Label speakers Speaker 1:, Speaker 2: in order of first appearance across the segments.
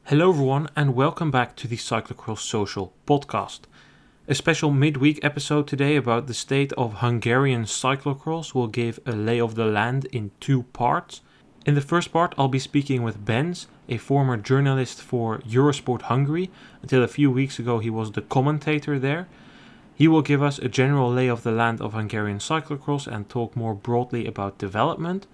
Speaker 1: Hello everyone and welcome back to the Cyclocross Social Podcast. A special midweek episode today about the state of Hungarian cyclocross will give a lay of the land in two parts. In the first part I'll be speaking with Bence, a former journalist for Eurosport Hungary. Until a few weeks ago he was the commentator there. He will give us a general lay of the land of Hungarian cyclocross and talk more broadly about development.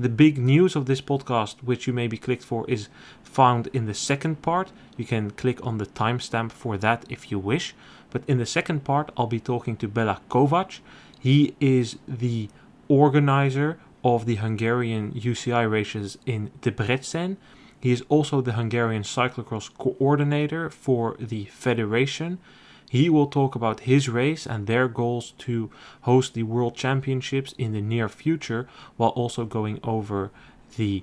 Speaker 1: The big news of this podcast, which you may be clicked for, is found in the second part. You can click on the timestamp for that if you wish. But in the second part, I'll be talking to Béla Kovács. He is the organizer of the Hungarian UCI races in Debrecen. He is also the Hungarian Cyclocross Coordinator for the federation. He will talk about his race and their goals to host the World Championships in the near future, while also going over the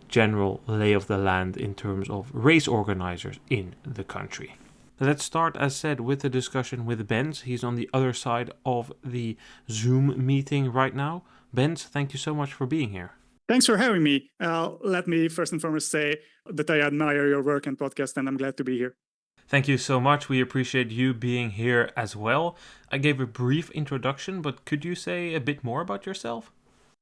Speaker 1: general lay of the land in terms of race organizers in the country. Let's start, as said, with the discussion with Bence. He's on the other side of the Zoom meeting right now. Bence, thank you so much for being here.
Speaker 2: Thanks for having me. Let me first and foremost say that I admire your work and podcast, and I'm glad to be here.
Speaker 1: Thank you so much. We appreciate you being here as well. I gave a brief introduction, but could you say a bit more about yourself?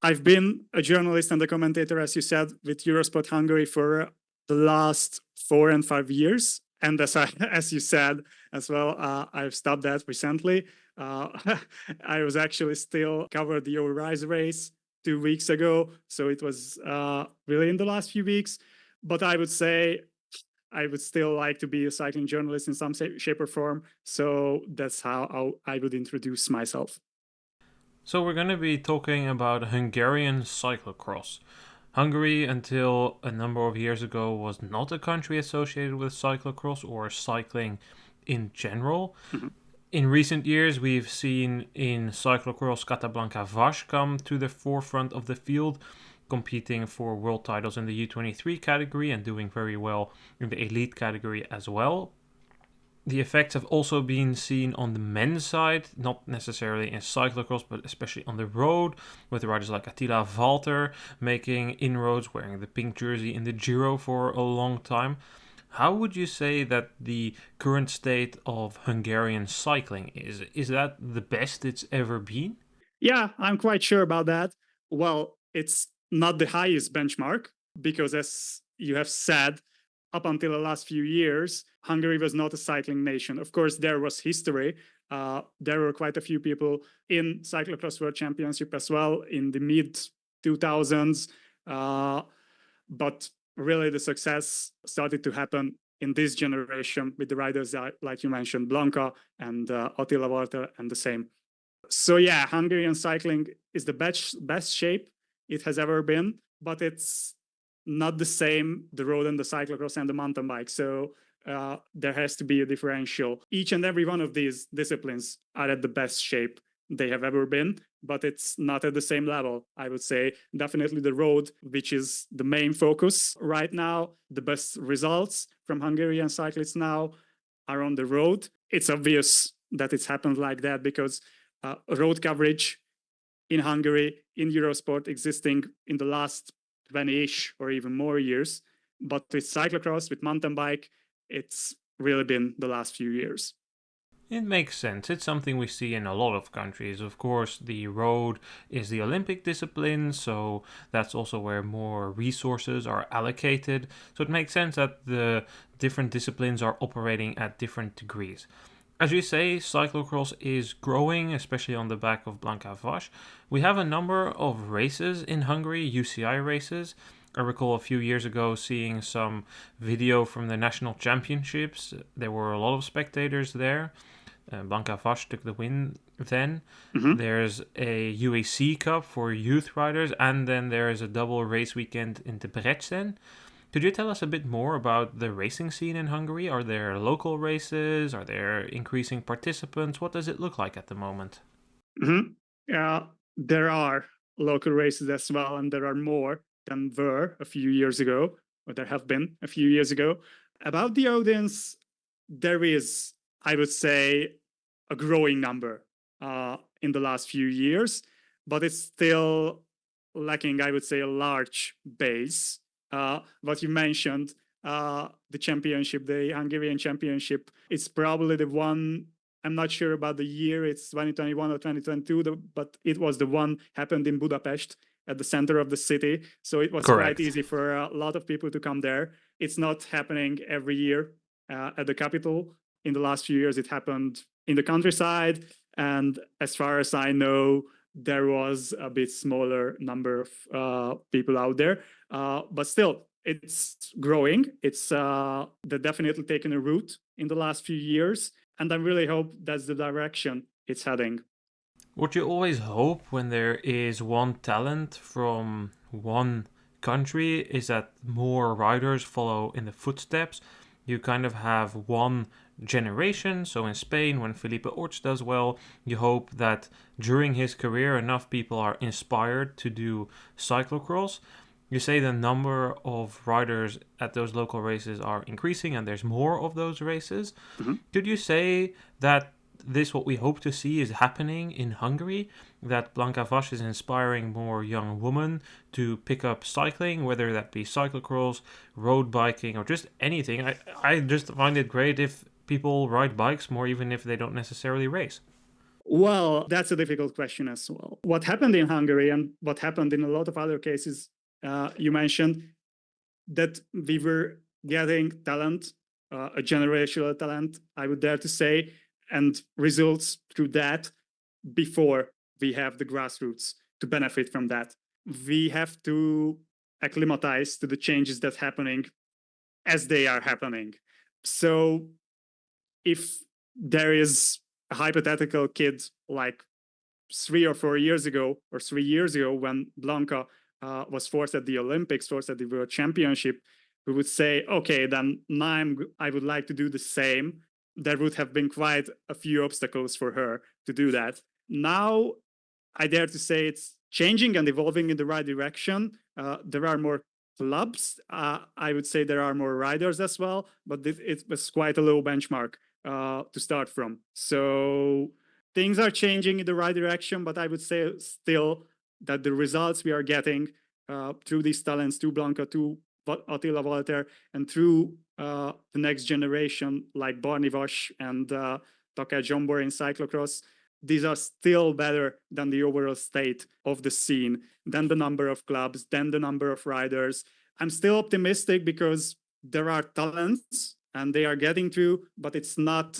Speaker 2: I've been a journalist and a commentator, as you said, with Eurosport Hungary for the last 4 and 5 years. And as you said as well, I've stopped that recently. I was actually still covered the Eurorise race 2 weeks ago. So it was really in the last few weeks. But I would say I would still like to be a cycling journalist in some shape or form. So that's how I would introduce myself.
Speaker 1: So we're going to be talking about Hungarian cyclocross. Hungary, until a number of years ago, was not a country associated with cyclocross or cycling in general. Mm-hmm. In recent years, we've seen in cyclocross Bence Szabó come to the forefront of the field, competing for world titles in the U23 category and doing very well in the elite category as well. The effects have also been seen on the men's side, not necessarily in cyclocross, but especially on the road, with riders like Attila Valter making inroads, wearing the pink jersey in the Giro for a long time. How would you say that the current state of Hungarian cycling is? Is that the best it's ever been?
Speaker 2: Yeah, I'm quite sure about that. Well, it's not the highest benchmark because, as you have said, up until the last few years, Hungary was not a cycling nation. Of course, there was history. There were quite a few people in Cyclocross World Championship as well in the mid-2000s. But really, the success started to happen in this generation with the riders like you mentioned, Blanka and Attila Valter and the same. So yeah, Hungarian cycling is the best shape it has ever been, but it's not the same, the road and the cyclocross and the mountain bike. So there has to be a differential. Each and every one of these disciplines are at the best shape they have ever been, but it's not at the same level. I would say definitely the road, which is the main focus right now. The best results from Hungarian cyclists now are on the road. It's obvious that it's happened like that because road coverage in Hungary, in Eurosport, existing in the last 20-ish or even more years. But with cyclocross, with mountain bike, it's really been the last few years.
Speaker 1: It makes sense. It's something we see in a lot of countries. Of course, the road is the Olympic discipline, so that's also where more resources are allocated. So it makes sense that the different disciplines are operating at different degrees. As you say, cyclocross is growing, especially on the back of Bence Szabó. We have a number of races in Hungary, UCI races. I recall a few years ago seeing some video from the national championships. There were a lot of spectators there. Bence Szabó took the win then. Mm-hmm. There's a UAC Cup for youth riders, and then there is a double race weekend in Debrecen. Could you tell us a bit more about the racing scene in Hungary? Are there local races? Are there increasing participants? What does it look like at the moment?
Speaker 2: Mm-hmm. There are local races as well, and there are more than were a few years ago, or there have been a few years ago. About the audience, there is, I would say, a growing number in the last few years, but it's still lacking, I would say, a large base. What you mentioned, the championship, the Hungarian championship. It's probably the one, I'm not sure about the year, it's 2021 or 2022, but it was the one happened in Budapest at the center of the city. So it was
Speaker 1: Correct.
Speaker 2: quite easy for a lot of people to come there. It's not happening every year at the capital. In the last few years, it happened in the countryside. And as far as I know, there was a bit smaller number of people out there. But still, it's growing. It's they're definitely taking a route in the last few years. And I really hope that's the direction it's heading.
Speaker 1: What you always hope when there is one talent from one country is that more riders follow in the footsteps. You kind of have one generation. So in Spain, when Felipe Orts does well, you hope that during his career enough people are inspired to do cyclocross. You say the number of riders at those local races are increasing and there's more of those races.
Speaker 2: Mm-hmm.
Speaker 1: Could you say that this, what we hope to see, is happening in Hungary, that Blanka Vas is inspiring more young women to pick up cycling, whether that be cyclocross, road biking, or just anything? I just find it great if people ride bikes more, even if they don't necessarily race.
Speaker 2: Well, that's a difficult question as well. What happened in Hungary and what happened in a lot of other cases, you mentioned that we were getting talent, a generational talent, I would dare to say, and results through that before we have the grassroots to benefit from that. We have to acclimatize to the changes that's happening as they are happening. So if there is a hypothetical kid like 3 or 4 years ago when Blanka was forced at the Olympics, forced at the World Championship, we would say, okay, then now I would like to do the same. There would have been quite a few obstacles for her to do that. Now, I dare to say it's changing and evolving in the right direction. There are more clubs. I would say there are more riders as well, but it was quite a low benchmark to start from. So things are changing in the right direction, but I would say still that the results we are getting through these talents, through Blanka, through Attila Walter, and through the next generation like Barni Vas and Takács Zsombor in cyclocross, these are still better than the overall state of the scene, than the number of clubs, than the number of riders. I'm still optimistic because there are talents and they are getting through, but it's not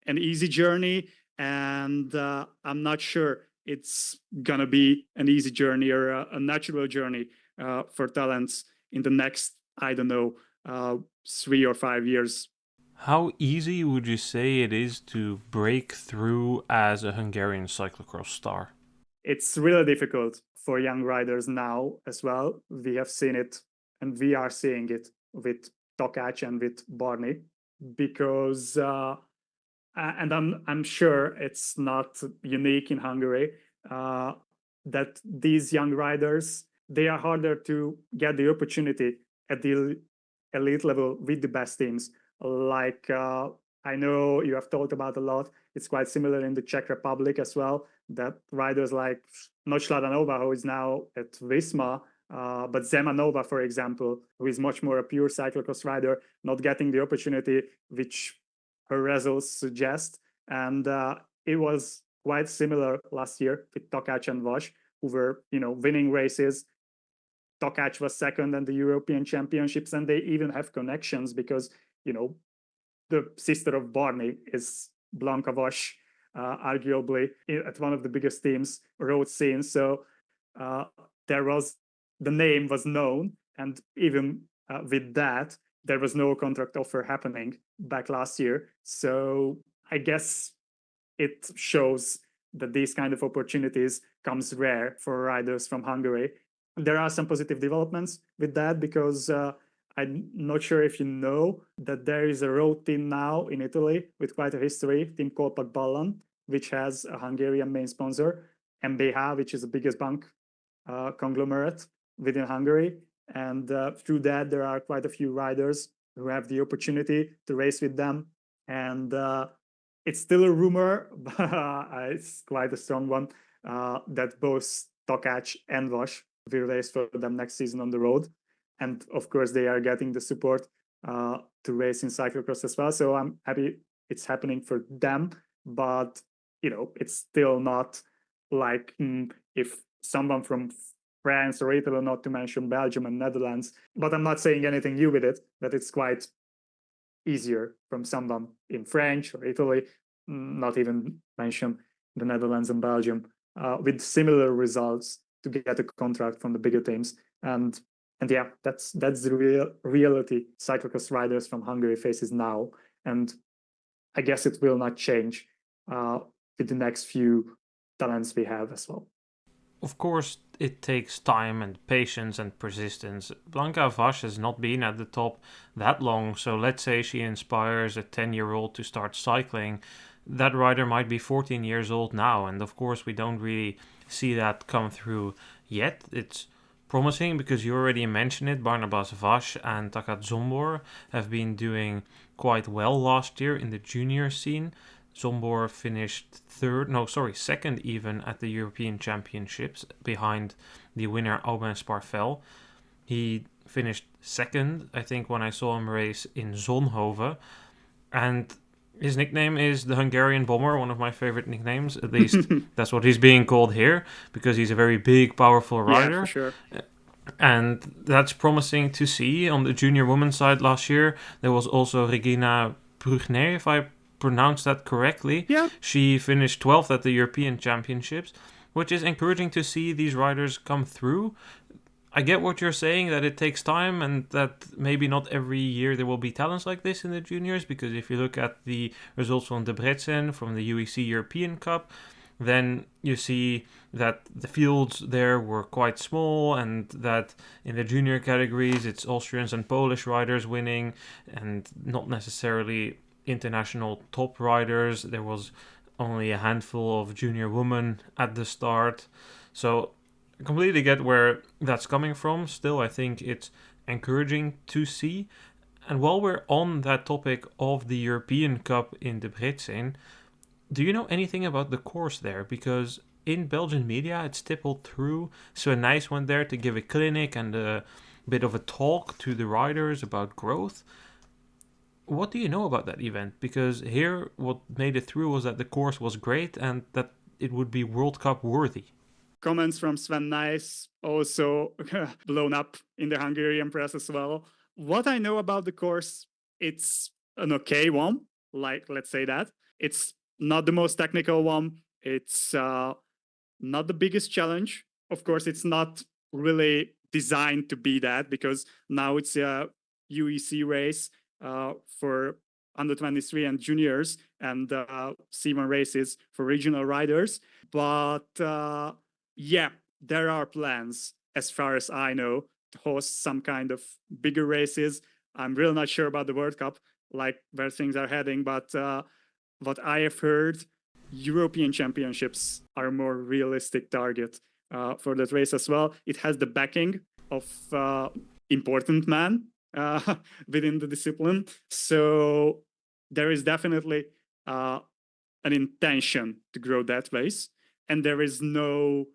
Speaker 2: an easy journey. And I'm not sure it's going to be an easy journey or a natural journey for talents in the next, I don't know, 3 or 5 years.
Speaker 1: How easy would you say it is to break through as a Hungarian cyclocross star?
Speaker 2: It's really difficult for young riders now as well. We have seen it and we are seeing it with Takács and with Barni because and I'm sure it's not unique in Hungary that these young riders, they are harder to get the opportunity at the elite level with the best teams. Like I know you have talked about a lot. It's quite similar in the Czech Republic as well, that riders like not Šladanova, who is now at Visma, but Zemanova, for example, who is much more a pure cyclocross rider, not getting the opportunity which her results suggest. And it was quite similar last year with Takács and Vas, who were, winning races. Takács was second in the European Championships, and they even have connections because, the sister of Barni is Blanka Vas, arguably at one of the biggest teams, road scene. So the name was known, and even with that, there was no contract offer happening back last year. So I guess it shows that these kind of opportunities comes rare for riders from Hungary. There are some positive developments with that because I'm not sure if you know that there is a road team now in Italy with quite a history, team called Pakballan, which has a Hungarian main sponsor, MBH, which is the biggest bank conglomerate within Hungary. And through that, there are quite a few riders who have the opportunity to race with them. And it's still a rumor, but it's quite a strong one, that both Takács and Vas will race for them next season on the road. And of course, they are getting the support to race in cyclocross as well. So I'm happy it's happening for them. But, it's still not like if someone from France or Italy, not to mention Belgium and Netherlands, but I'm not saying anything new with it, that it's quite easier from someone in French or Italy, not even mention the Netherlands and Belgium, with similar results to get a contract from the bigger teams. And yeah, that's the reality cyclocross riders from Hungary faces now. And I guess it will not change with the next few talents we have as well.
Speaker 1: Of course, it takes time and patience and persistence. Blanka Vash has not been at the top that long, so let's say she inspires a 10-year-old to start cycling. That rider might be 14 years old now, and of course we don't really see that come through yet. It's promising because you already mentioned it. Barnabas Vash and Takat Zombor have been doing quite well last year in the junior scene. Zombor finished second even at the European Championships behind the winner Aubin Sparvel. He finished second, I think, when I saw him race in Zonhoven. And his nickname is the Hungarian Bomber, one of my favorite nicknames. At least that's what he's being called here, because he's a very big, powerful rider.
Speaker 2: Yeah, for sure.
Speaker 1: And that's promising to see. On the junior women's side last year, there was also Regina Brugner, if I pronounced that correctly.
Speaker 2: Yeah.
Speaker 1: She finished 12th at the European Championships, which is encouraging to see these riders come through. I get what you're saying, that it takes time and that maybe not every year there will be talents like this in the juniors, because if you look at the results from Debrecen, from the UEC European Cup, then you see that the fields there were quite small, and that in the junior categories it's Austrians and Polish riders winning and not necessarily international top riders. There was only a handful of junior women at the start. So I completely get where that's coming from. Still, I think it's encouraging to see. And while we're on that topic of the European Cup in Debrecen, do you know anything about the course there? Because in Belgian media it's stippled through. Sven Nys went there to give a clinic and a bit of a talk to the riders about growth. What do you know about that event? Because here what made it through was that the course was great and that it would be World Cup worthy.
Speaker 2: Comments from Sven Nys also blown up in the Hungarian press as well. What I know about the course, it's an okay one, let's say that. It's not the most technical one. It's not the biggest challenge. Of course, it's not really designed to be that, because now it's a UEC race for under 23 and juniors, and C1 races for regional riders. But yeah, there are plans, as far as I know, to host some kind of bigger races. I'm really not sure about the World Cup, like where things are heading, but what I have heard, European Championships are a more realistic target for that race as well. It has the backing of important men within the discipline. So there is definitely an intention to grow that race. And there is no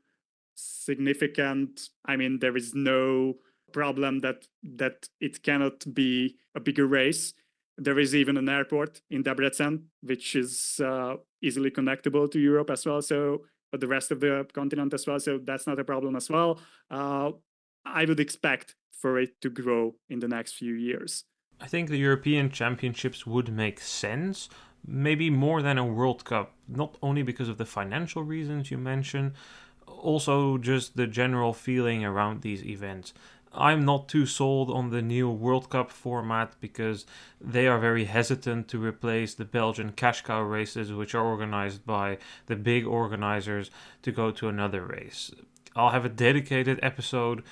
Speaker 2: there is no problem that it cannot be a bigger race. There is even an airport in Debrecen, which is easily connectable to Europe as well, so the rest of the continent as well. So that's not a problem as well. I would expect for it to grow in the next few years.
Speaker 1: I think the European Championships would make sense, maybe more than a World Cup, not only because of the financial reasons you mentioned, also just the general feeling around these events. I'm not too sold on the new World Cup format because they are very hesitant to replace the Belgian cash cow races, which are organized by the big organizers, to go to another race. I'll have a dedicated episode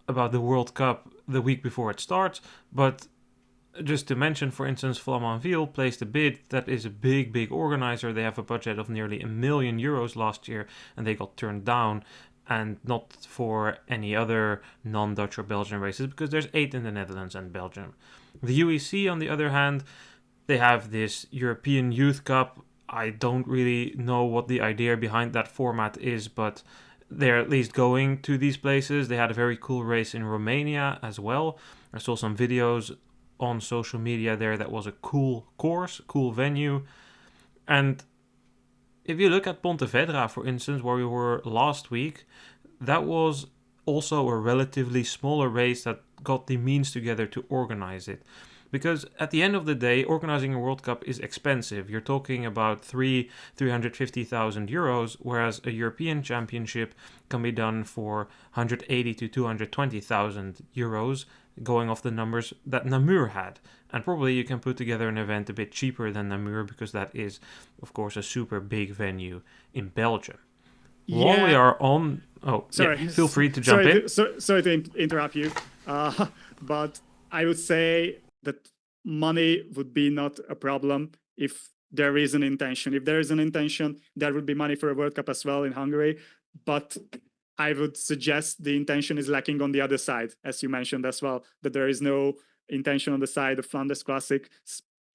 Speaker 1: about the World Cup the week before it starts, but just to mention, for instance, Flamanville placed a bid that is a big organizer. They have a budget of nearly €1 million last year, and they got turned down, and not for any other non-Dutch or Belgian races, because there's 8 in the Netherlands and Belgium. The UEC, on the other hand, they have this European Youth Cup. I don't really know what the idea behind that format is, but they're at least going to these places. They had a very cool race in Romania as well. I saw some videos on social media there. That was a cool course, cool venue. And if you look at Pontevedra, for instance, where we were last week, that was also a relatively smaller race that got the means together to organize it. Because at the end of the day, organizing a World Cup is expensive. You're talking about 350,000 euros, whereas a European Championship can be done for 180 to 220,000 euros, going off the numbers that Namur had. And probably you can put together an event a bit cheaper than Namur, because that is, of course, a super big venue in Belgium.
Speaker 2: Yeah.
Speaker 1: While we are on... Oh,
Speaker 2: sorry.
Speaker 1: Yeah, feel free to jump in.
Speaker 2: Sorry to interrupt you. But I would say that money would be not a problem if there is an intention. If there is an intention, there would be money for a World Cup as well in Hungary. But I would suggest the intention is lacking on the other side, as you mentioned as well, that there is no intention on the side of Flanders Classic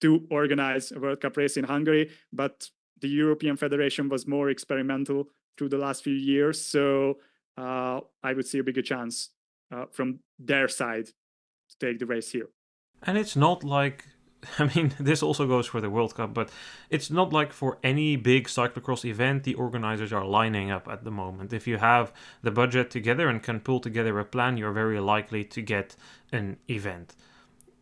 Speaker 2: to organize a World Cup race in Hungary. But the European Federation was more experimental through the last few years. So I would see a bigger chance from their side to take the race here.
Speaker 1: And it's not like, I mean, this also goes for the World Cup, but it's not like for any big cyclocross event the organizers are lining up at the moment. If you have the budget together and can pull together a plan, you're very likely to get an event.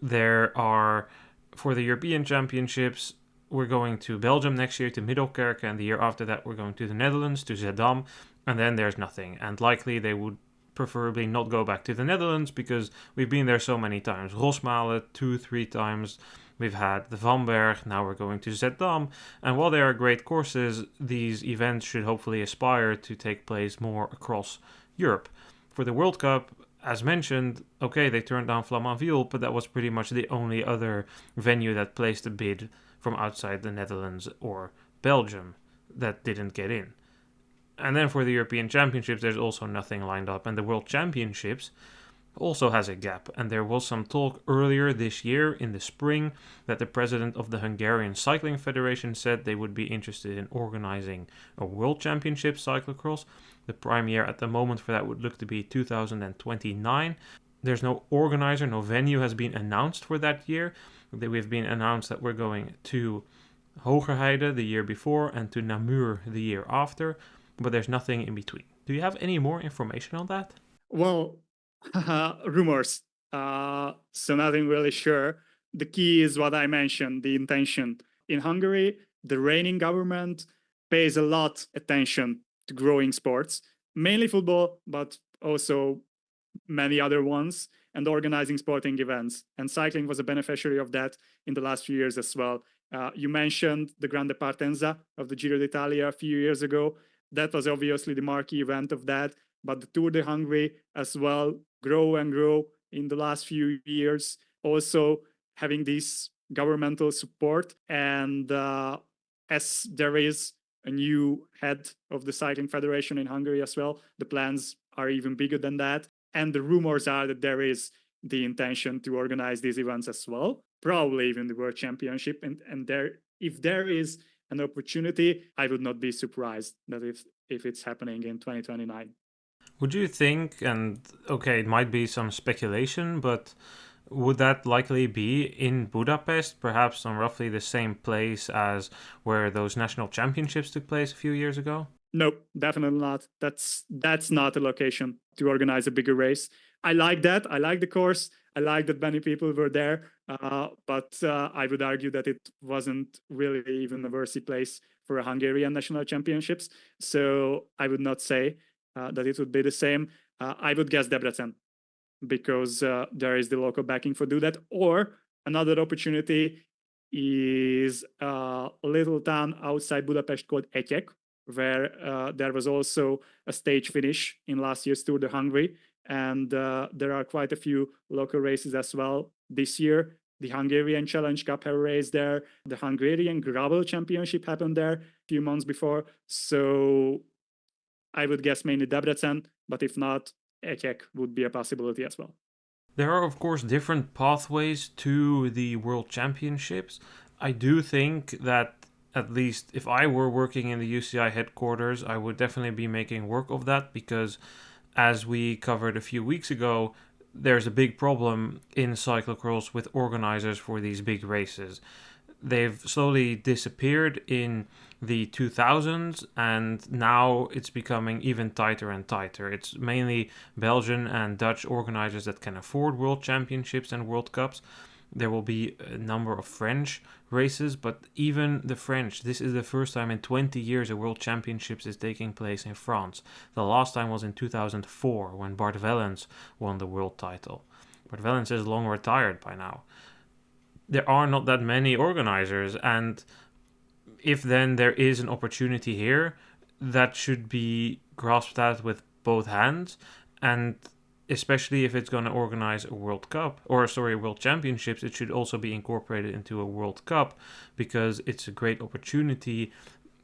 Speaker 1: There are, for the European Championships, we're going to Belgium next year, to Middelkerke, and the year after that we're going to the Netherlands, to Zeddam, and then there's nothing. And likely they would preferably not go back to the Netherlands, because we've been there so many times. Rosmalen 2-3 times. We've had the Vanberg, now we're going to Zeddam. And while they are great courses, these events should hopefully aspire to take place more across Europe. For the World Cup, as mentioned, okay, they turned down Flamanville, but that was pretty much the only other venue that placed a bid from outside the Netherlands or Belgium that didn't get in. And then for the European Championships, there's also nothing lined up. And the World Championships also has a gap. And there was some talk earlier this year in the spring that the president of the Hungarian Cycling Federation said they would be interested in organizing a World Championship cyclocross. The prime year at the moment for that would look to be 2029. There's no organizer, no venue has been announced for that year. We've been announced that we're going to Hogerheide the year before and to Namur the year after, but there's nothing in between. Do you have any more information on that?
Speaker 2: Well, rumors. So nothing really sure. The key is what I mentioned, the intention. In Hungary, the reigning government pays a lot attention to growing sports, mainly football, but also many other ones, and organizing sporting events. And cycling was a beneficiary of that in the last few years as well. You mentioned the Grande Partenza of the Giro d'Italia a few years ago. That was obviously the marquee event of that, but the Tour de Hungary as well grow and grow in the last few years, also having this governmental support. And as there is a new head of the Cycling Federation in Hungary as well, the plans are even bigger than that. And the rumors are that there is the intention to organize these events as well, probably even the World Championship. And there, if there is an opportunity, I would not be surprised that if it's happening in 2029.
Speaker 1: Would you think, and okay, it might be some speculation, but would that likely be in Budapest, perhaps on roughly the same place as where those national championships took place a few years ago?
Speaker 2: Nope, definitely not. That's not a location to organize a bigger race. I like that. I like the course. I like that many people were there. But I would argue that it wasn't really even a worthy place for a Hungarian national championships. So I would not say that it would be the same. I would guess Debrecen, because there is the local backing for do that. Or another opportunity is a little town outside Budapest called Etyek, where there was also a stage finish in last year's Tour de Hungary. And there are quite a few local races as well this year. The Hungarian Challenge Cup had a race there. The Hungarian Gravel Championship happened there a few months before. So I would guess mainly Debrecen, but if not, Etyek would be a possibility as well.
Speaker 1: There are, of course, different pathways to the World Championships. I do think that at least if I were working in the UCI headquarters, I would definitely be making work of that, because as we covered a few weeks ago, there's a big problem in cyclocross with organizers for these big races. They've slowly disappeared in the 2000s, and now it's becoming even tighter and tighter. It's mainly Belgian and Dutch organizers that can afford world championships and World Cups. There will be a number of French races, but even the French, this is the first time in 20 years a World Championships is taking place in France. The last time was in 2004 when Bart Wellens won the world title. Bart Wellens is long retired by now. There are not that many organizers, and if then there is an opportunity here, that should be grasped at with both hands, and especially if it's going to organize a World Championships, it should also be incorporated into a World Cup, because it's a great opportunity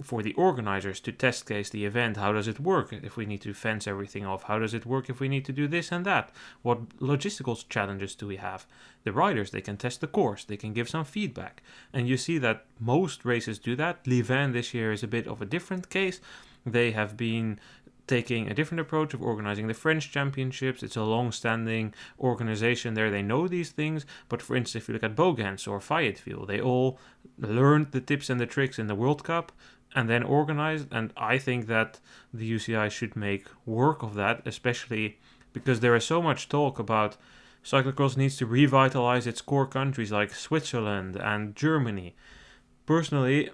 Speaker 1: for the organizers to test case the event. How does it work if we need to fence everything off? How does it work if we need to do this and that? What logistical challenges do we have? The riders, they can test the course, they can give some feedback. And you see that most races do that. Louvain this year is a bit of a different case. They have been taking a different approach of organizing the French championships. It's a long-standing organization there. They know these things. But for instance, if you look at Bogans or Fayetteville, they all learned the tips and the tricks in the World Cup and then organized. And I think that the UCI should make work of that, especially because there is so much talk about cyclocross needs to revitalize its core countries like Switzerland and Germany. Personally,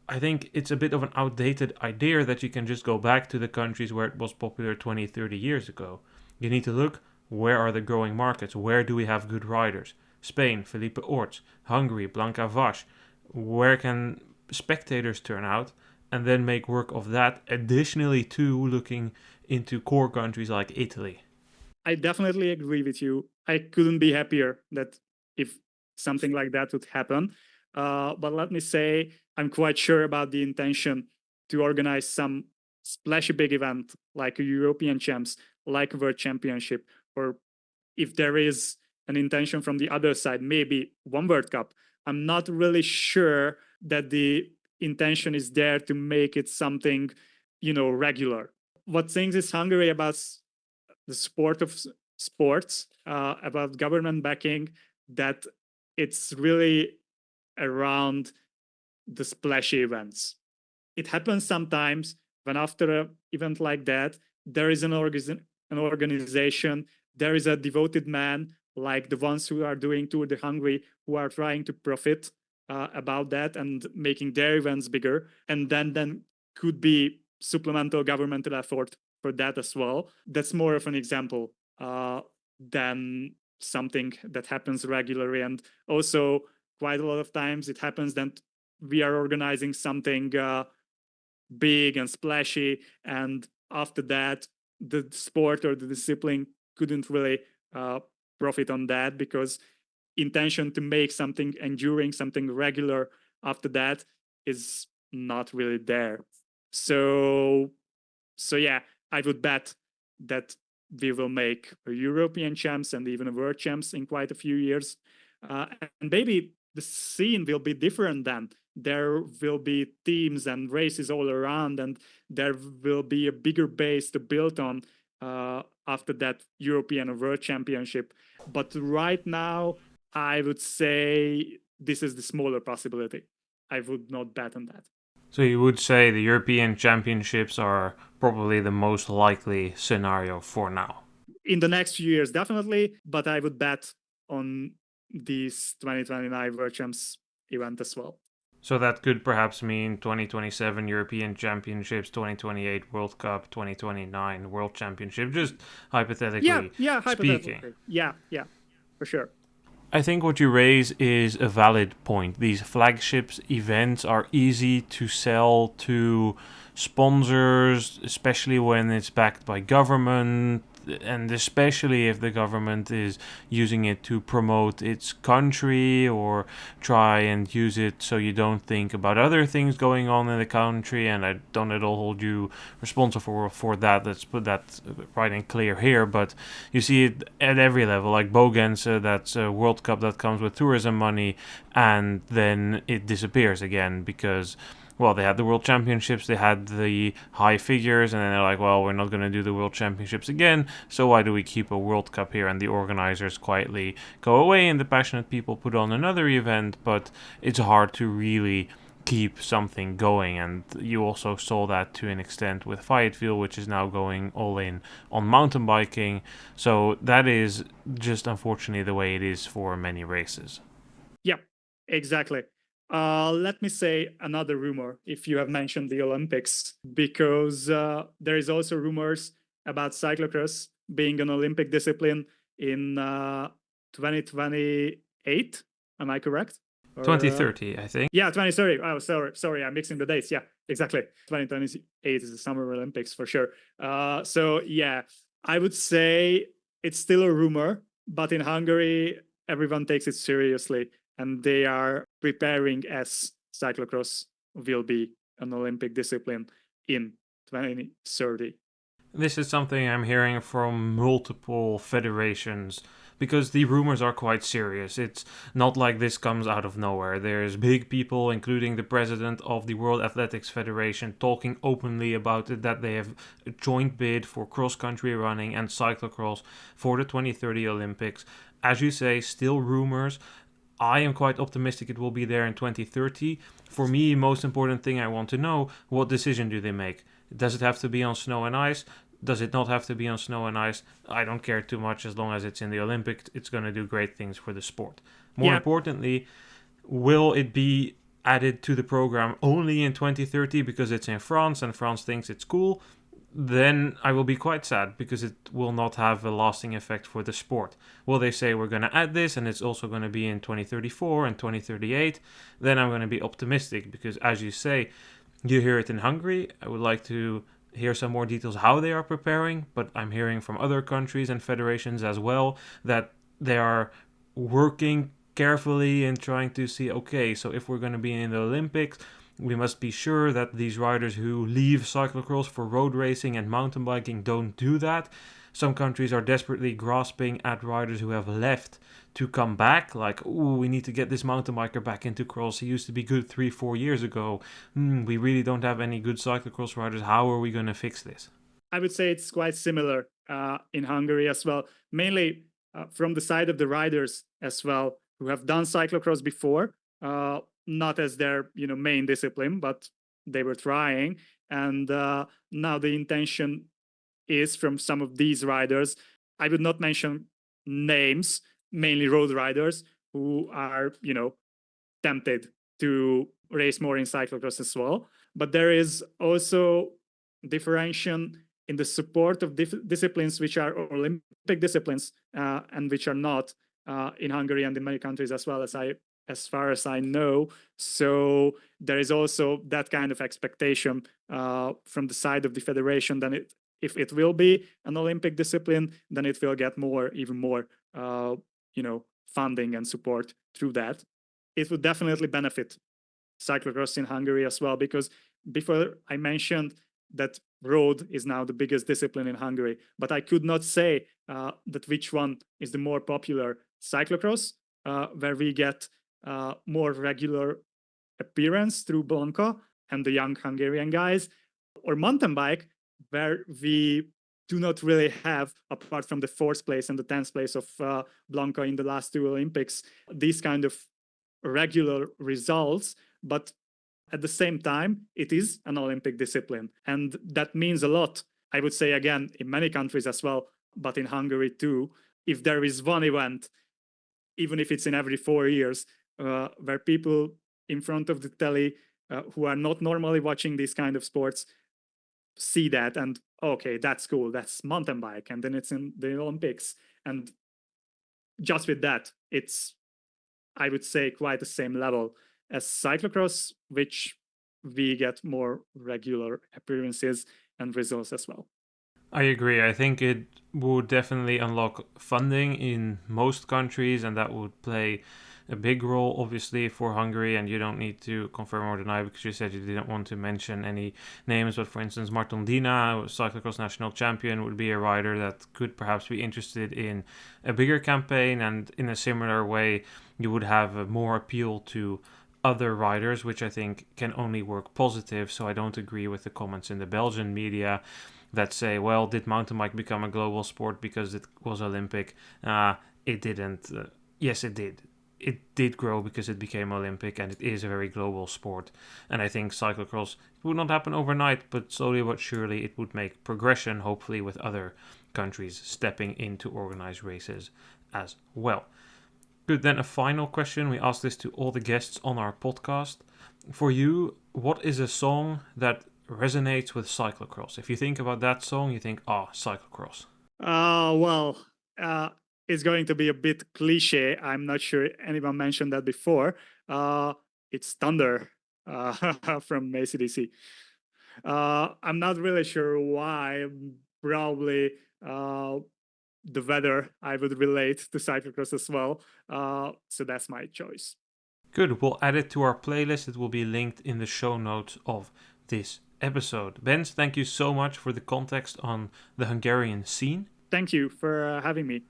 Speaker 1: I think it's a bit of an outdated idea that you can just go back to the countries where it was popular 20, 30 years ago. You need to look, where are the growing markets? Where do we have good riders? Spain, Felipe Orts. Hungary, Blanca Vash. Where can spectators turn out? And then make work of that. Additionally to looking into core countries like Italy.
Speaker 2: I definitely agree with you. I couldn't be happier that if something like that would happen. But let me say, I'm quite sure about the intention to organize some splashy big event like a European Champs, like a World Championship, or if there is an intention from the other side, maybe one World Cup. I'm not really sure that the intention is there to make it something, regular. What things is Hungary about the sport of sports, about government backing, that it's really around the splashy events. It happens sometimes when after an event like that, there is an organization, there is a devoted man like the ones who are doing Tour de Hungary, who are trying to profit about that and making their events bigger. And then could be supplemental governmental effort for that as well. That's more of an example than something that happens regularly. And also, quite a lot of times it happens that we are organizing something big and splashy, and after that, the sport or the discipline couldn't really profit on that, because intention to make something enduring, something regular after that is not really there. So yeah, I would bet that we will make a European champs and even a world champs in quite a few years. And maybe the scene will be different then. There will be teams and races all around, and there will be a bigger base to build on after that European or World Championship. But right now, I would say this is the smaller possibility. I would not bet on that.
Speaker 1: So you would say the European Championships are probably the most likely scenario for now?
Speaker 2: In the next few years, definitely. But I would bet on this 2029 World Champs event as well.
Speaker 1: So that could perhaps mean 2027 European Championships, 2028 World Cup, 2029 World Championship, just hypothetically speaking.
Speaker 2: Yeah, for sure.
Speaker 1: I think what you raise is a valid point. These flagships events are easy to sell to sponsors, especially when it's backed by government. and especially if the government is using it to promote its country or try and use it so you don't think about other things going on in the country. And I don't at all hold you responsible for that. Let's put that right and clear here. But you see it at every level, like Bogense, that's a World Cup that comes with tourism money, and then it disappears again because, well, they had the World Championships, they had the high figures, and then they're like, well, we're not going to do the World Championships again, so why do we keep a World Cup here? And the organizers quietly go away, and the passionate people put on another event, but it's hard to really keep something going. And you also saw that to an extent with Fayetteville, which is now going all in on mountain biking. So that is just unfortunately the way it is for many races.
Speaker 2: Yeah, exactly. Let me say another rumor, if you have mentioned the Olympics, because there is also rumors about cyclocross being an Olympic discipline in 2028. Am I correct?
Speaker 1: 2030, I think.
Speaker 2: Yeah, 2030. Oh, sorry, I'm mixing the dates. Yeah, exactly. 2028 is the Summer Olympics for sure. So yeah, I would say it's still a rumor, but in Hungary, everyone takes it seriously, and they are preparing as cyclocross will be an Olympic discipline in 2030.
Speaker 1: This is something I'm hearing from multiple federations because the rumors are quite serious. It's not like this comes out of nowhere. There's big people, including the president of the World Athletics Federation, talking openly about it, that they have a joint bid for cross-country running and cyclocross for the 2030 Olympics. As you say, still rumors. I am quite optimistic it will be there in 2030. For me, most important thing I want to know, what decision do they make? Does it have to be on snow and ice? Does it not have to be on snow and ice? I don't care too much as long as it's in the Olympics. It's going to do great things for the sport. More importantly, will it be added to the program only in 2030 because it's in France and France thinks it's cool? Then I will be quite sad because it will not have a lasting effect for the sport. Will they say we're going to add this and it's also going to be in 2034 and 2038? Then I'm going to be optimistic because, as you say, you hear it in Hungary. I would like to hear some more details how they are preparing, but I'm hearing from other countries and federations as well that they are working carefully and trying to see, okay, so if we're going to be in the Olympics, we must be sure that these riders who leave cyclocross for road racing and mountain biking don't do that. Some countries are desperately grasping at riders who have left to come back, like, ooh, we need to get this mountain biker back into cross. He used to be good 3-4 years ago. We really don't have any good cyclocross riders. How are we going to fix this?
Speaker 2: I would say it's quite similar in Hungary as well, mainly from the side of the riders as well, who have done cyclocross before, not as their main discipline, but they were trying. And now the intention is from some of these riders. I would not mention names, mainly road riders who are, tempted to race more in cyclocross as well. But there is also differentiation in the support of disciplines which are Olympic disciplines and which are not in Hungary and in many countries as well, as far as I know. So there is also that kind of expectation from the side of the federation that if it will be an Olympic discipline, then it will get even more, funding and support through that. It would definitely benefit cyclocross in Hungary as well, because before I mentioned that road is now the biggest discipline in Hungary, but I could not say that which one is the more popular: cyclocross, where we get more regular appearance through Blanca and the young Hungarian guys, or mountain bike, where we do not really have, apart from the 4th place and the 10th place of Blanca in the last 2 Olympics, these kind of regular results. But at the same time, it is an Olympic discipline, and that means a lot. I would say, again, in many countries as well, but in Hungary too, if there is one event, even if it's in every 4 years, where people in front of the telly who are not normally watching these kind of sports see that and, okay, that's cool, that's mountain bike, and then it's in the Olympics. And just with that, it's, I would say, quite the same level as cyclocross, which we get more regular appearances and results as well.
Speaker 1: I agree. I think it would definitely unlock funding in most countries, and that would play a big role, obviously, for Hungary. And you don't need to confirm or deny because you said you didn't want to mention any names. But for instance, Marton Dina, cyclocross national champion, would be a rider that could perhaps be interested in a bigger campaign. And in a similar way, you would have a more appeal to other riders, which I think can only work positive. So I don't agree with the comments in the Belgian media that say, well, did mountain bike become a global sport because it was Olympic? It didn't. Yes, it did. It did grow because it became Olympic, and it is a very global sport. And I think cyclocross, it would not happen overnight, but slowly but surely it would make progression, hopefully with other countries stepping in to organize races as well. Good, then a final question. We ask this to all the guests on our podcast. For you, what is a song that resonates with cyclocross? If you think about that song, you think, cyclocross.
Speaker 2: Well, it's going to be a bit cliche. I'm not sure anyone mentioned that before. It's Thunder from AC/DC. I'm not really sure why. Probably the weather I would relate to cyclocross as well. So that's my choice.
Speaker 1: Good. We'll add it to our playlist. It will be linked in the show notes of this episode. Bence, thank you so much for the context on the Hungarian scene.
Speaker 2: Thank you for having me.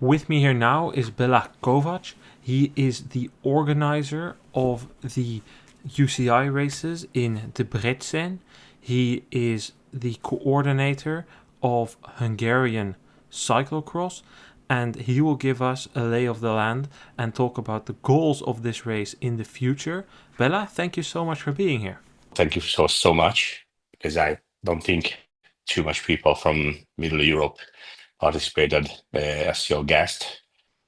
Speaker 1: With me here now is Béla Kovács. He is the organizer of the UCI races in Debrecen. He is the coordinator of Hungarian Cyclocross, and he will give us a lay of the land and talk about the goals of this race in the future. Béla, thank you so much for being here.
Speaker 3: Thank you so much, because I don't think too much people from Middle Europe participated as your guest.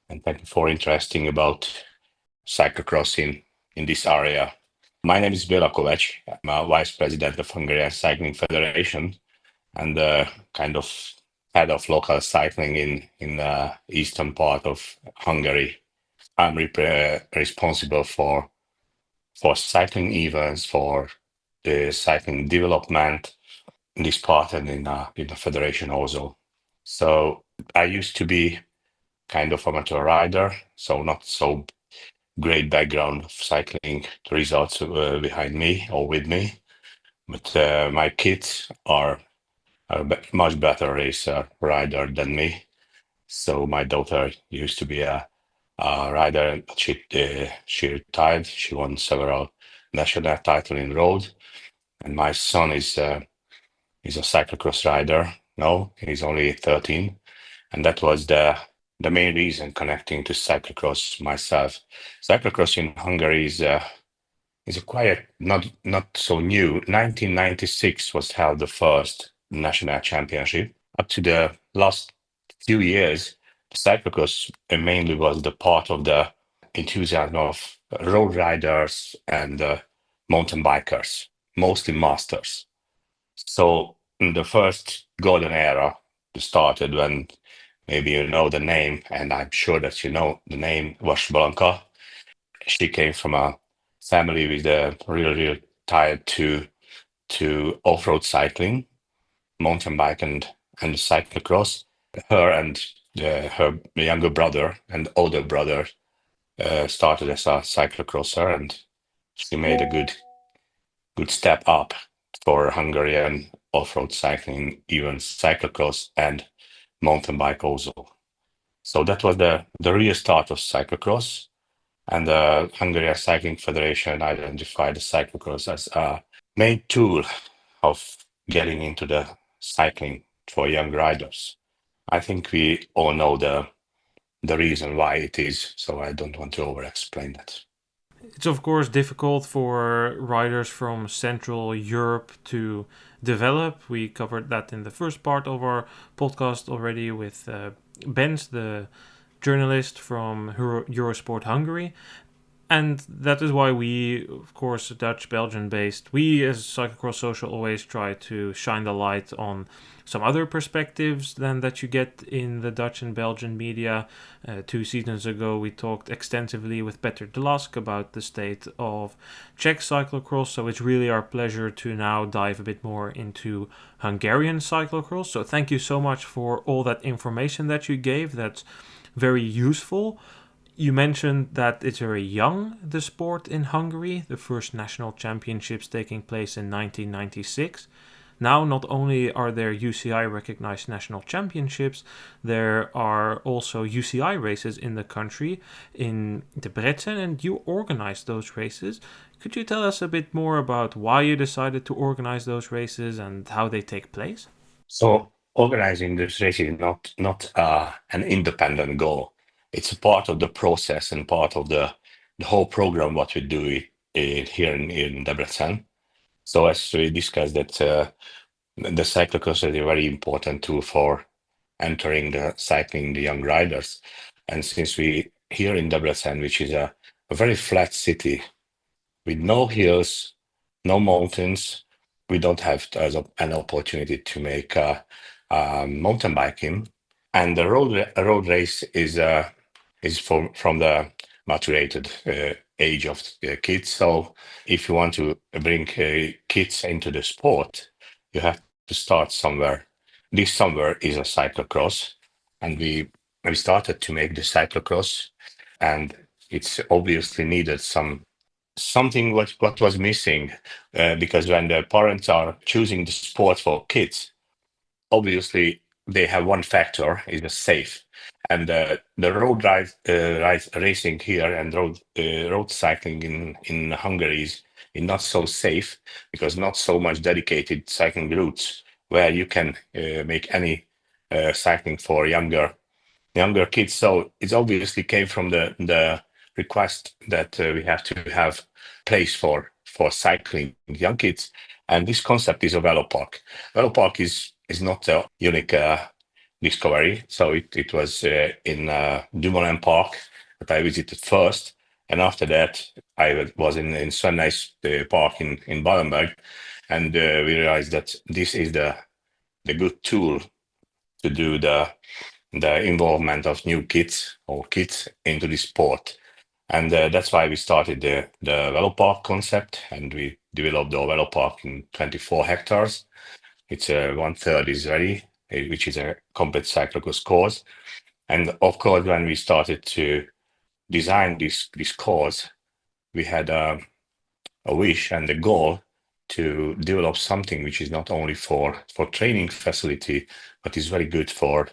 Speaker 3: And thank you for interesting about cyclocross in this area. My name is Béla Kovács. I'm a vice president of Hungarian Cycling Federation and kind of head of local cycling in the eastern part of Hungary. I'm responsible for cycling events, for the cycling development in this part and in the federation also. So I used to be kind of amateur rider, so not so great background of cycling results behind me or with me. But my kids are a much better racer rider than me. So my daughter used to be a rider. She retired. She won several national titles in road. And my son is a cyclocross rider. No, he's only 13. And that was the main reason connecting to cyclocross myself. Cyclocross in Hungary is a quite not so new. 1996 was held the first national championship. Up to the last few years, cyclocross mainly was the part of the enthusiasm of road riders and mountain bikers, mostly masters. So the first golden era started when maybe you know the name, and I'm sure that you know the name, was Blanca. She came from a family with a real tied to off-road cycling, mountain bike and cyclocross. Her and her younger brother and older brother started as a cyclocrosser, and she made a good step up for Hungarian off-road cycling, even cyclocross and mountain bike also. So that was the real start of cyclocross, and the Hungarian Cycling Federation identified the cyclocross as a main tool of getting into the cycling for young riders. I think we all know the reason why it is, so I don't want to over-explain that.
Speaker 1: It's of course difficult for riders from Central Europe to develop. We covered that in the first part of our podcast already with Bence, the journalist from Eurosport Hungary. And that is why we, of course, Dutch-Belgian based, we as Cyclocross Social always try to shine the light on some other perspectives than that you get in the Dutch and Belgian media. 2 seasons ago, we talked extensively with Peter de Lask about the state of Czech cyclocross, so it's really our pleasure to now dive a bit more into Hungarian cyclocross. So thank you so much for all that information that you gave. That's very useful. You mentioned that it's very young, the sport in Hungary, the first national championships taking place in 1996. Now, not only are there UCI recognized national championships, there are also UCI races in the country, in Debrecen, and you organize those races. Could you tell us a bit more about why you decided to organize those races and how they take place?
Speaker 3: So organizing this race is not an independent goal. It's a part of the process and part of the whole program what we do here in Debrecen. So as we discussed that the cyclocross is a very important tool for entering the cycling, the young riders. And since we here in Debrecen, which is a very flat city with no hills, no mountains, we don't have an opportunity to make mountain biking. And the road race is from the maturated age of kids. So if you want to bring kids into the sport, you have to start somewhere. This somewhere is a cyclocross, and we started to make the cyclocross, and it's obviously needed something what was missing because when the parents are choosing the sport for kids, obviously they have one factor is the safe, and the road racing here and road cycling in Hungary is not so safe because not so much dedicated cycling routes where you can make any cycling for younger kids. So it obviously came from the request that we have to have place for cycling young kids, and this concept is a velopark. Velopark is not a unique discovery. So it was in Dumoulin Park that I visited first, and after that I was in Svenneis Park in Badenberg, and we realized that this is the good tool to do the involvement of new kids or kids into the sport. And that's why we started the velopark concept, and we developed the velopark in 24 hectares. It's 1/3 is ready, which is a complete cyclocross course. And of course, when we started to design this course, we had a wish and a goal to develop something which is not only for training facility, but is very good for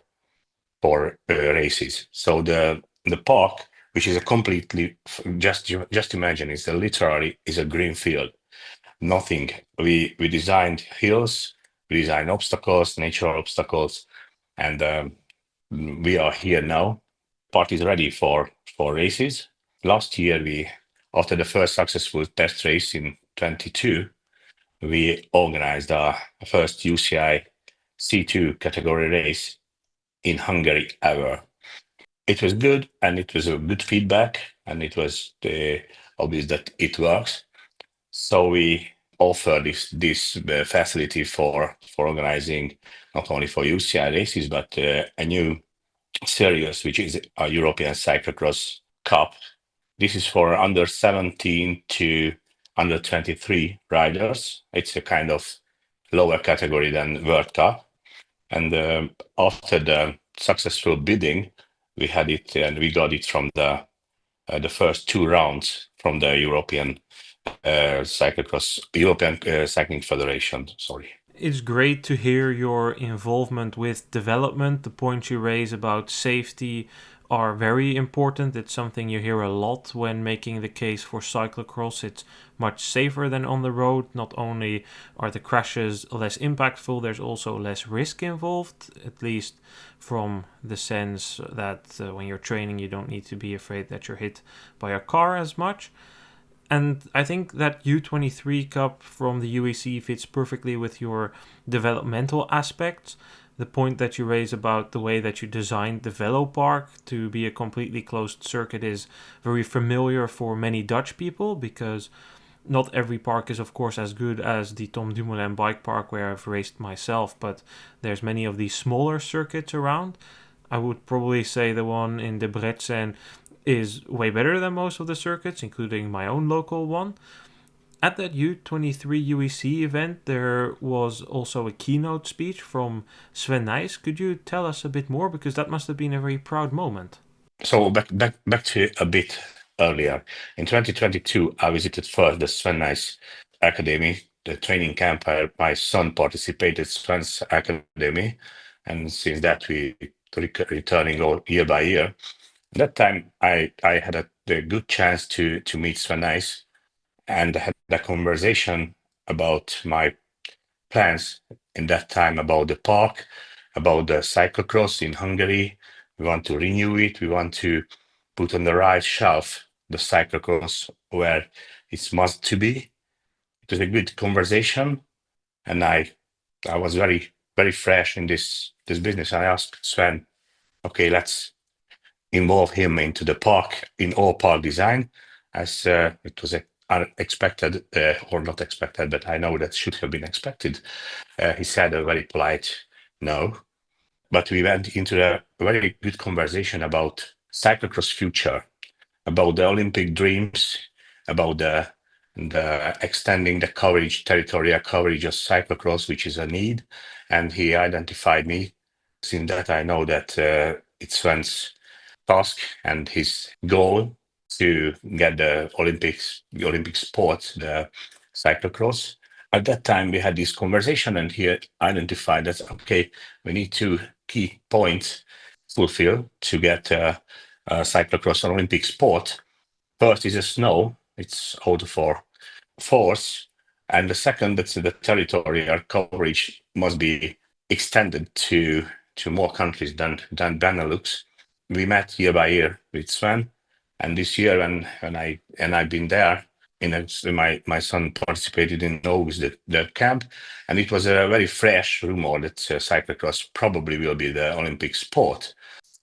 Speaker 3: races. So the park, which is a completely just imagine, is literally a green field. Nothing. We designed hills, we designed obstacles, natural obstacles, and we are here now. Park is ready for races. Last year, after the first successful test race in 22, we organized our first UCI C2 category race in Hungary ever. It was good, and it was a good feedback, and it was obvious that it works. So we offer this facility for organizing not only for UCI races, but a new series, which is a European Cyclocross Cup. This is for under 17 to under 23 riders. It's a kind of lower category than World Cup. And after the successful bidding, we had it and we got it from the first 2 rounds from the European Cycling Federation. Sorry.
Speaker 1: It's great to hear your involvement with development. The points you raise about safety are very important. It's something you hear a lot when making the case for cyclocross. It's much safer than on the road. Not only are the crashes less impactful, there's also less risk involved, at least from the sense that when you're training, you don't need to be afraid that you're hit by a car as much. And I think that U23 Cup from the UEC fits perfectly with your developmental aspects. the point that you raise about the way that you designed the Velo Park to be a completely closed circuit is very familiar for many Dutch people, because not every park is, of course, as good as the Tom Dumoulin bike park where I've raced myself, but there's many of these smaller circuits around. I would probably say the one in Debrecen is way better than most of the circuits, including my own local one. At that U23 UEC event, there was also a keynote speech from Sven Nys. Could you tell us a bit more? Because that must have been a very proud moment.
Speaker 3: So back to a bit earlier. In 2022, I visited first the Sven Nys Academy, the training camp where my son participated, Sven's Academy. And since that, we returning year by year. That time, I had a good chance to meet Sven Nys and had a conversation about my plans in that time, about the park, about the cyclocross in Hungary. We want to renew it. We want to put on the right shelf the cyclocross where it's must to be. It was a good conversation, and I was very fresh in this business. I asked Sven, okay, let's involve him into the park, in all park design, as it was unexpected, or not expected, but I know that should have been expected. He said a very polite no, but we went into a very good conversation about cyclocross future, about the Olympic dreams, about the extending the coverage, territorial coverage of cyclocross, which is a need. And he identified me. Since that, I know that it's Sven's task and his goal to get the Olympic sport, the cyclocross. At that time, we had this conversation, and he identified that okay, we need two key points fulfilled to get cyclocross an Olympic sport. First is the snow; it's out for force, and the second, that's the territorial coverage must be extended to more countries than Benelux. We met year by year with Sven, and this year when I've been there, my son participated in August the camp, and it was a very fresh rumor that cyclocross probably will be the Olympic sport.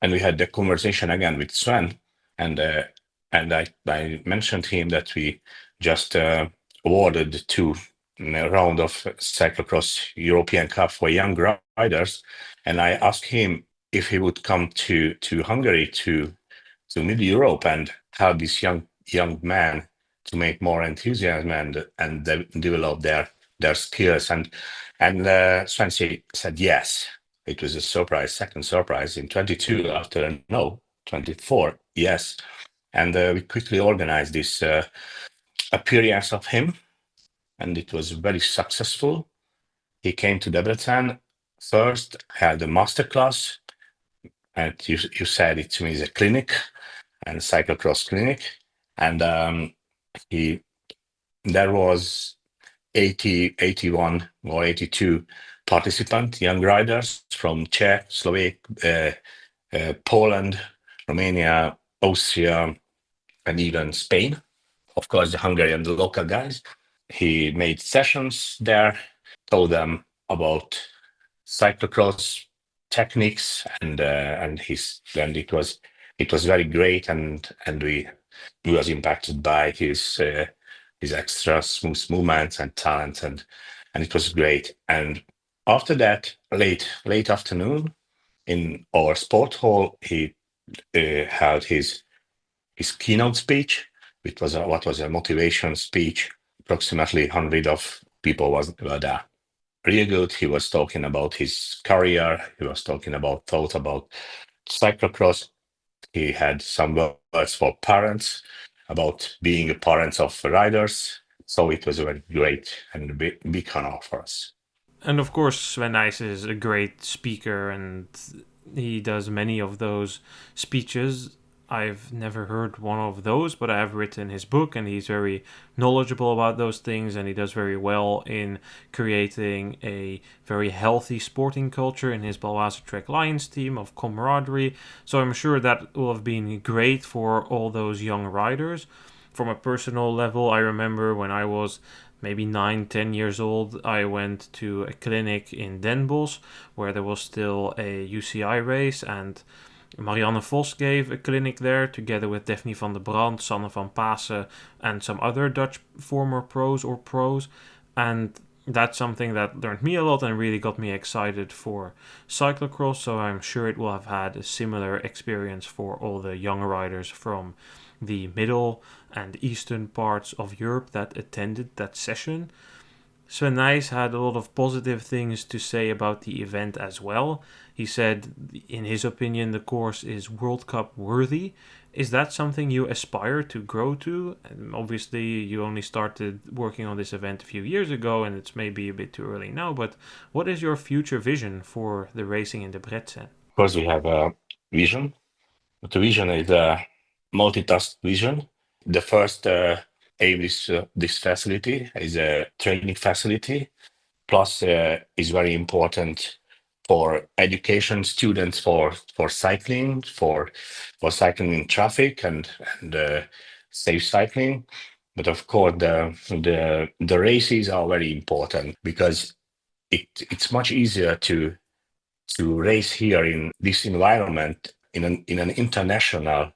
Speaker 3: And we had the conversation again with Sven, and I mentioned him that we just awarded two round of cyclocross European Cup for young riders, and I asked him if he would come to Hungary to Middle Europe and help this young man to make more enthusiasm and develop their skills. And Sven said yes. It was a surprise, second surprise in 22 after a no, 24 yes. And we quickly organized this appearance of him, and it was very successful. He came to Debrecen first, had a masterclass, and you said it to me is a clinic, and cyclocross clinic, and there was 81 or 82 participants, young riders from Czech, Slovak, Poland, Romania, Austria, and even Spain. Of course, the Hungarian, the local guys. He made sessions there, told them about cyclocross techniques, and it was very great, and we was impacted by his extra smooth movements and talent, and it was great. And after that, late afternoon in our sport hall, he held his keynote speech, which was a motivation speech. Approximately 100 of people were there. Real good. He was talking about his career. He was talking about thought about cyclocross. He had some words for parents about being a parent of riders. So it was a very great and big honor for us.
Speaker 1: And of course, Sven Nys is a great speaker, and he does many of those speeches. I've never heard one of those, but I have written his book, and he's very knowledgeable about those things, and he does very well in creating a very healthy sporting culture in his Balwasa Trek Lions team of camaraderie. So I'm sure that will have been great for all those young riders. From a personal level, I remember when I was maybe 9-10 years old, I went to a clinic in Den Bosch where there was still a UCI race, and Marianne Vos gave a clinic there together with Daphne van der Brand, Sanne van Pasen, and some other Dutch former pros. And that's something that learned me a lot and really got me excited for cyclocross. So I'm sure it will have had a similar experience for all the young riders from the middle and eastern parts of Europe that attended that session. Sven Nys had a lot of positive things to say about the event as well. He said, in his opinion, the course is World Cup worthy. Is that something you aspire to grow to? And obviously, you only started working on this event a few years ago, and it's maybe a bit too early now, but what is your future vision for the racing in Debrecen?
Speaker 3: Of course, we have a vision, but the vision is a multitask vision. The first aim is this facility is a training facility, plus is very important for education students for cycling, for cycling in traffic and safe cycling. But of course, the races are very important because it's much easier to race here in this environment in an international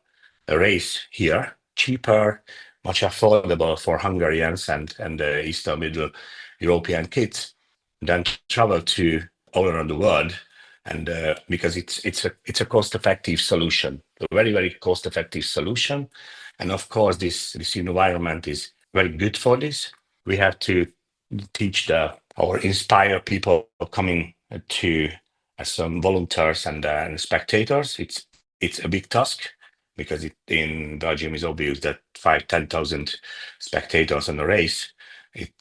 Speaker 3: race here, cheaper, much affordable for Hungarians and Eastern Middle European kids than travel to all around the world. And because it's a cost-effective solution, a very, very cost-effective solution. And of course, this environment is very good for this. We have to teach or inspire people coming to as some volunteers and spectators. It's a big task because in Belgium is obvious that 5,000-10,000 spectators on a race.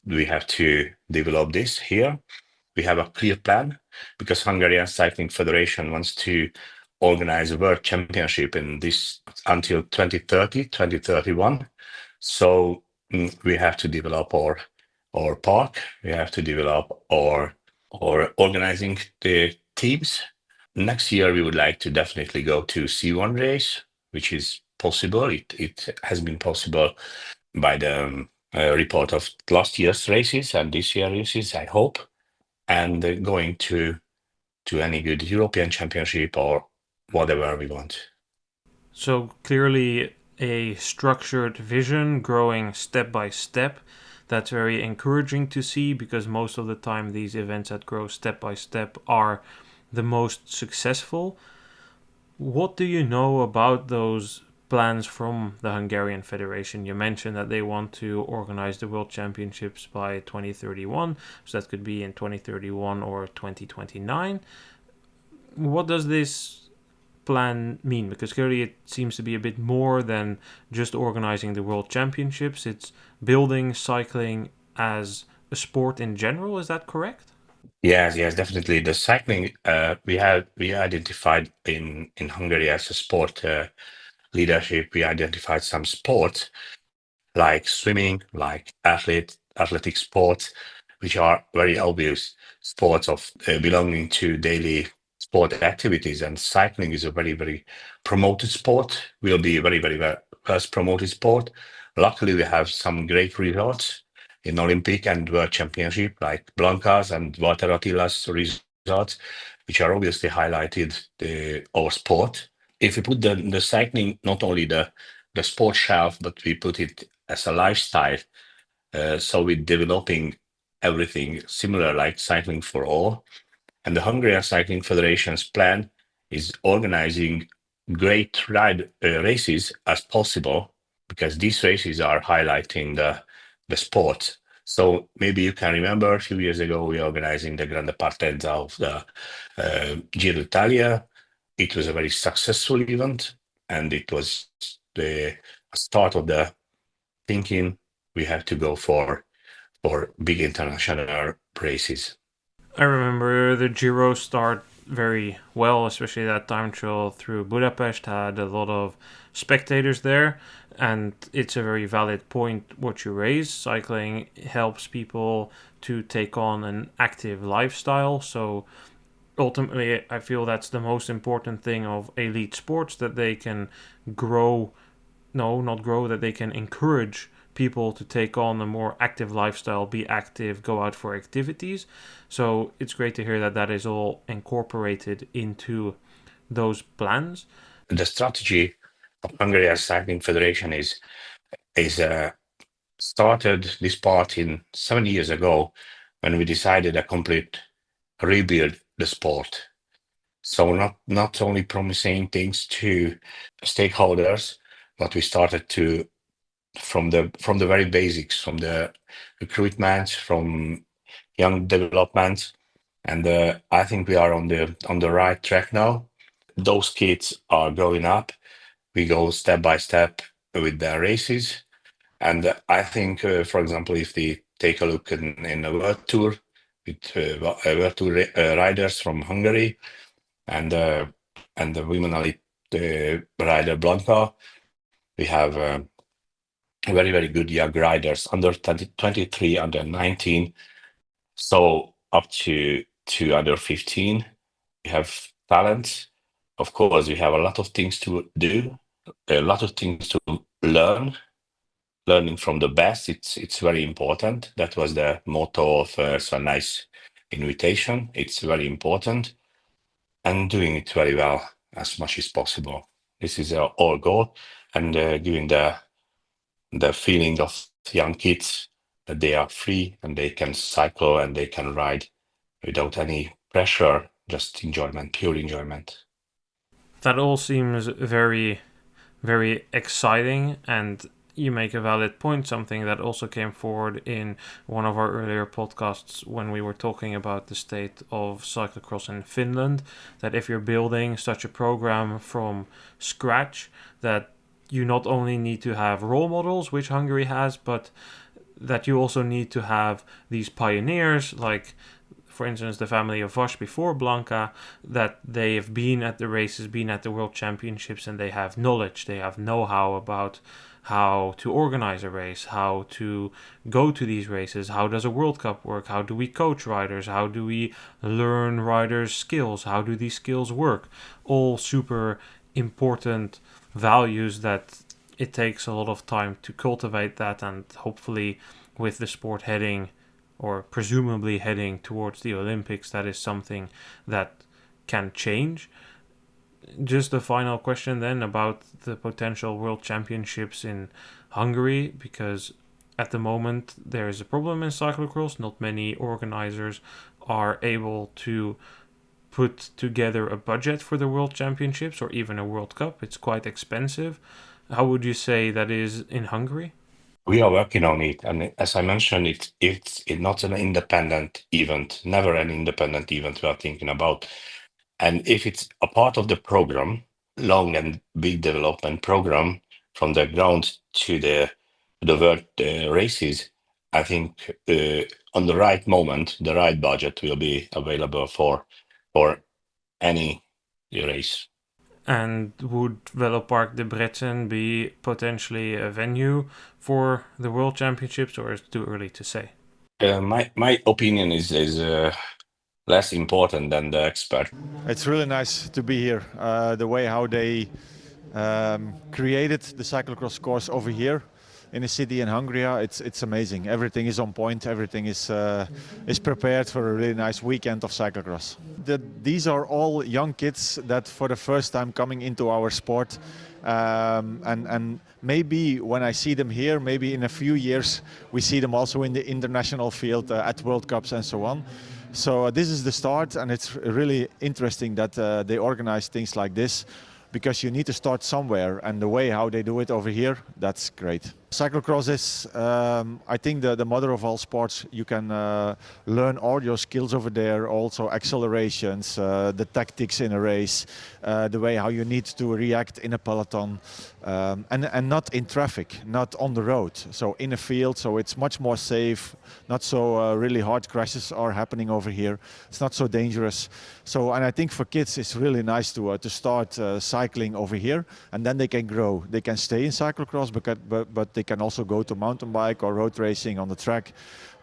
Speaker 3: We have to develop this here. We have a clear plan because Hungarian Cycling Federation wants to organize a World Championship in this until 2030, 2031. So we have to develop our park. We have to develop our organizing the teams. Next year, we would like to definitely go to C1 race, which is possible. It has been possible by the report of last year's races and this year's races, I hope, and going to any good European Championship or whatever we want.
Speaker 1: So clearly a structured vision growing step by step. That's very encouraging to see because most of the time these events that grow step by step are the most successful. What do you know about those plans from the Hungarian Federation? You mentioned that they want to organize the World Championships by 2031, so that could be in 2031 or 2029. What does this plan mean? Because clearly it seems to be a bit more than just organizing the World Championships. It's building cycling as a sport in general. Is that correct?
Speaker 3: Yes, definitely. The cycling we identified in Hungary as a sport leadership. We identified some sports like swimming, like athletic sports, which are very obvious sports of belonging to daily sport activities. And cycling is a very, very promoted sport. Will be a very, very first promoted sport. Luckily, we have some great results in Olympic and World Championship, like Blanca's and Walter Attila's results, which are obviously highlighted our sport. If we put the cycling, not only the sport shelf, but we put it as a lifestyle, so we're developing everything similar like cycling for all. And the Hungarian Cycling Federation's plan is organizing great ride races as possible because these races are highlighting the sport. So maybe you can remember a few years ago we were organizing the Grande Partenza of the Giro d'Italia. It was a very successful event, and it was the start of the thinking we have to go for big international races.
Speaker 1: I remember the Giro start very well, especially that time trial through Budapest had a lot of spectators there, and it's a very valid point what you raise. Cycling helps people to take on an active lifestyle, so ultimately I feel that's the most important thing of elite sports, that they can grow not grow, that they can encourage people to take on a more active lifestyle, be active, go out for activities. So it's great to hear that that is all incorporated into those plans.
Speaker 3: The strategy of Hungarian Cycling Federation is started this part in 7 years ago when we decided a complete rebuild the sport. So not only promising things to stakeholders, but we started to from the very basics, from the recruitment, from young development, and I think we are on the right track now. Those kids are growing up. We go step by step with their races, and I think, for example, if they take a look in a World Tour with World Tour riders from Hungary, and the women elite rider Blanca, we have very, very good young riders under 23, under 19, so up to under 15. We have talent. Of course, we have a lot of things to do, a lot of things to learn. Learning from the best, it's very important. That was the motto of so nice invitation. It's very important, and doing it very well as much as possible. This is our goal, and giving the feeling of young kids that they are free and they can cycle and they can ride without any pressure, just enjoyment, pure enjoyment.
Speaker 1: That all seems very, very exciting, and you make a valid point, something that also came forward in one of our earlier podcasts when we were talking about the state of cyclocross in Finland, that if you're building such a program from scratch, that you not only need to have role models, which Hungary has, but that you also need to have these pioneers, like, for instance, the family of Vash before Blanca, that they have been at the races, been at the World Championships, and they have knowledge, they have know-how about how to organize a race, how to go to these races, how does a World Cup work, how do we coach riders, how do we learn riders' skills, how do these skills work. All super important values that it takes a lot of time to cultivate that, and hopefully with the sport heading, or presumably heading towards the Olympics, that is something that can change. Just a final question then about the potential World Championships in Hungary, because at the moment there is a problem in cyclocross. Not many organizers are able to put together a budget for the World Championships or even a World Cup. It's quite expensive. How would you say that is in Hungary?
Speaker 3: We are working on it, and as I mentioned, it's not an independent event, never an independent event we are thinking about. And if it's a part of the program, long and big development program, from the ground to the world races, I think on the right moment, the right budget will be available for any race.
Speaker 1: And would Velopark Debrecen be potentially a venue for the World Championships, or is it too early to say?
Speaker 3: My opinion is less important than the expert.
Speaker 4: It's really nice to be here. The way how they created the cyclocross course over here in a city in Hungary, it's amazing. Everything is on point. Everything is prepared for a really nice weekend of cyclocross. These are all young kids that for the first time coming into our sport, and maybe when I see them here, maybe in a few years we see them also in the international field at World Cups and so on. So this is the start, and it's really interesting that they organize things like this, because you need to start somewhere, and the way how they do it over here, that's great. Cyclocross is, I think, the mother of all sports. You can learn all your skills over there, also accelerations, the tactics in a race, the way how you need to react in a peloton, and not in traffic, not on the road, so in a field, so it's much more safe, not so really hard crashes are happening over here, it's not so dangerous. So, and I think for kids it's really nice to start cycling over here, and then they can grow. They can stay in cyclocross, but they can also go to mountain bike or road racing on the track.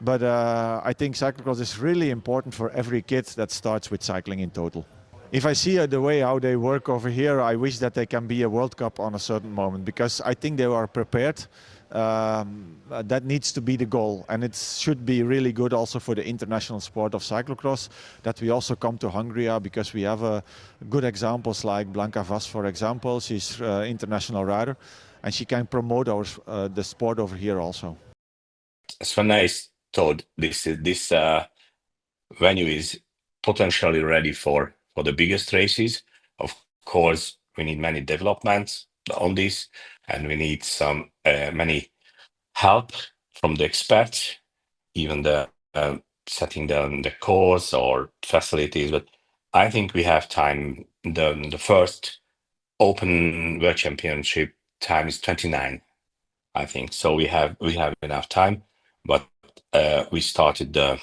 Speaker 4: But I think cyclocross is really important for every kid that starts with cycling in total. if I see the way how they work over here, I wish that they can be a World Cup on a certain moment, because I think they are prepared. That needs to be the goal, and it should be really good also for the international sport of cyclocross that we also come to Hungary, because we have good examples like Blanka Vas, for example. She's an international rider, and she can promote the sport over here also.
Speaker 3: Sven, I thought this venue is potentially ready for the biggest races. Of course, we need many developments on this, and we need some many help from the experts, even the setting the course or facilities. But I think we have time. The first Open World Championship time is 29, I think. So we have enough time. But we started the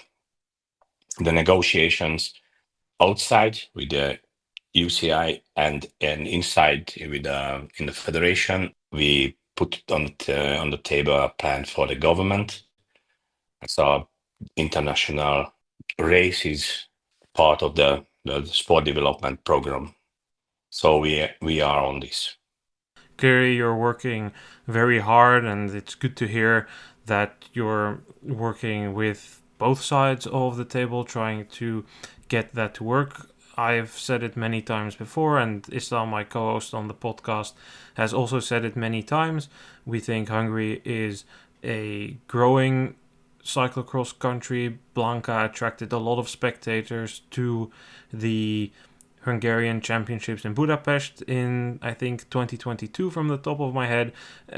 Speaker 3: negotiations outside with the UCI and inside with in the federation. We put on the table a plan for the government. So international race is part of the sport development program. So we are on this.
Speaker 1: Clearly, you're working very hard, and it's good to hear that you're working with both sides of the table, trying to get that to work. I've said it many times before, and Islam, my co-host on the podcast, has also said it many times. We think Hungary is a growing cyclocross country. Blanka attracted a lot of spectators to the Hungarian Championships in Budapest in, I think, 2022 from the top of my head.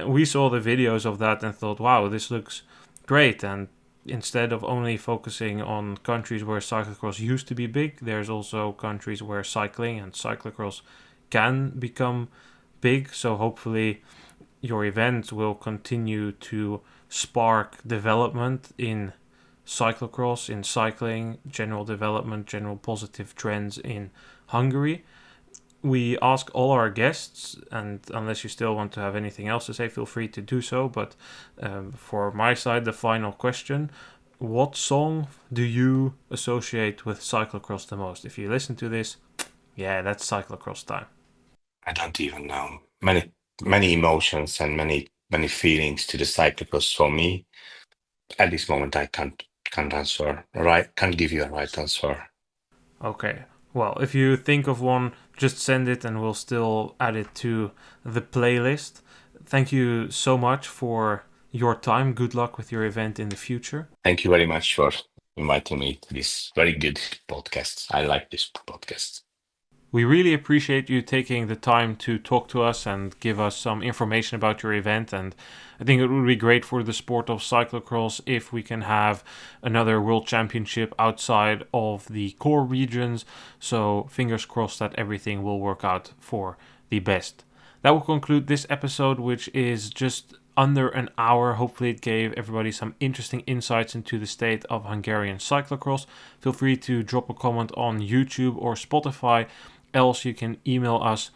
Speaker 1: We saw the videos of that and thought, wow, this looks great. And instead of only focusing on countries where cyclocross used to be big, there's also countries where cycling and cyclocross can become big. So hopefully your event will continue to spark development in cyclocross, in cycling, general development, general positive trends in Hungary. We ask all our guests, and unless you still want to have anything else to say, feel free to do so. But for my side, the final question: what song do you associate with cyclocross the most? If you listen to this, yeah, that's cyclocross time.
Speaker 3: I don't even know. Many emotions and many feelings to the cyclocross for me. At this moment, I can't answer. Can't give you a right answer.
Speaker 1: Okay. Well, if you think of one, just send it and we'll still add it to the playlist. Thank you so much for your time. Good luck with your event in the future.
Speaker 3: Thank you very much for inviting me to this very good podcast. I like this podcast.
Speaker 1: We really appreciate you taking the time to talk to us and give us some information about your event. And I think it would be great for the sport of cyclocross if we can have another World Championship outside of the core regions. So fingers crossed that everything will work out for the best. That will conclude this episode, which is just under an hour. Hopefully it gave everybody some interesting insights into the state of Hungarian cyclocross. Feel free to drop a comment on YouTube or Spotify. Else you can email us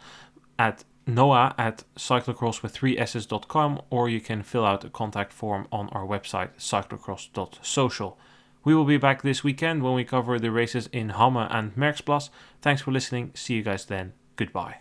Speaker 1: at noah@cyclocross.com, or you can fill out a contact form on our website cyclocross.social. We will be back this weekend when we cover the races in Hamme and Merksplas. Thanks for listening. See you guys then. Goodbye.